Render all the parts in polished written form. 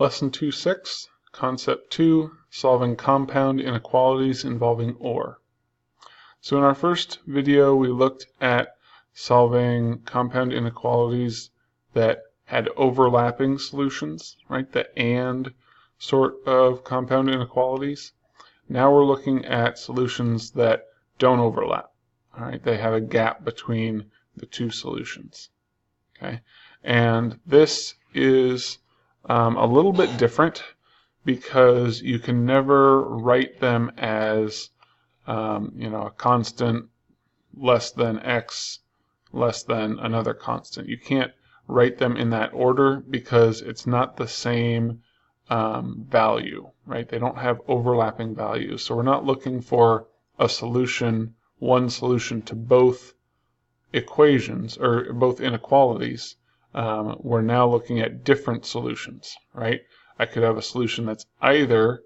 Lesson 2.6, Concept 2, Solving Compound Inequalities Involving OR. So in our first video we looked at solving compound inequalities that had overlapping solutions, right? The AND sort of compound inequalities. Now we're looking at solutions that don't overlap, all right? They have a gap between the two solutions, okay? And this is a little bit different because you can never write them as a constant less than x less than another constant. You can't write them in that order because it's not the same value, right? They don't have overlapping values. So we're not looking for a solution, one solution to both equations or both inequalities. We're now looking at different solutions, right? I could have a solution that's either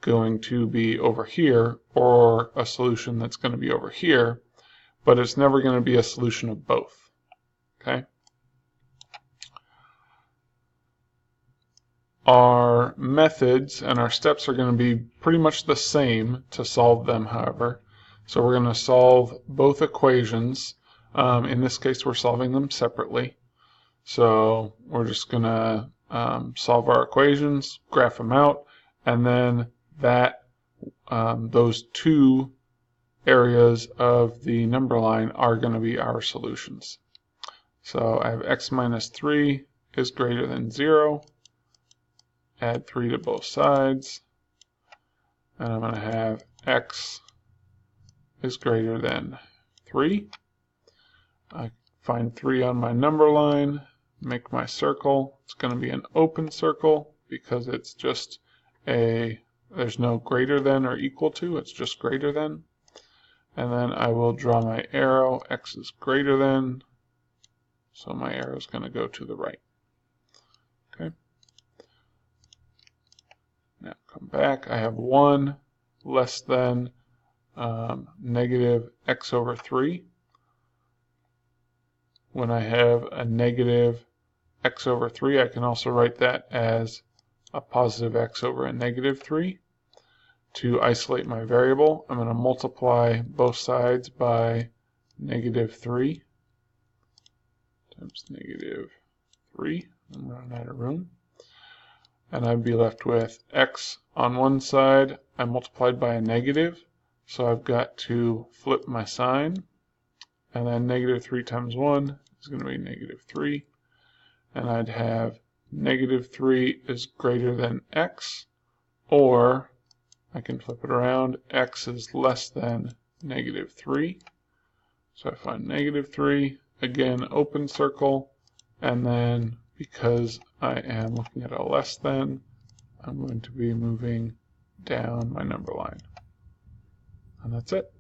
going to be over here or a solution that's going to be over here, but it's never going to be a solution of both, okay? Our methods and our steps are going to be pretty much the same to solve them, however. So we're going to solve both equations. In this case, we're solving them separately. So we're just going to solve our equations, graph them out, and then those two areas of the number line are going to be our solutions. So I have x minus 3 is greater than 0. Add 3 to both sides. And I'm going to have x is greater than 3. I find 3 on my number line, make my circle. It's going to be an open circle because it's just there's no greater than or equal to, it's just greater than. And then I will draw my arrow, x is greater than, so my arrow is going to go to the right. Okay. Now come back, I have 1 less than negative x over 3. When I have a negative x over 3, I can also write that as a positive x over a negative 3. To isolate my variable, I'm going to multiply both sides by negative 3 times negative 3. I'm running out of room. And I'd be left with x on one side. I multiplied by a negative, so I've got to flip my sign. And then negative 3 times 1 is going to be negative 3. And I'd have negative 3 is greater than x, or I can flip it around, x is less than negative 3. So I find negative 3, again open circle, and then because I am looking at a less than, I'm going to be moving down my number line. And that's it.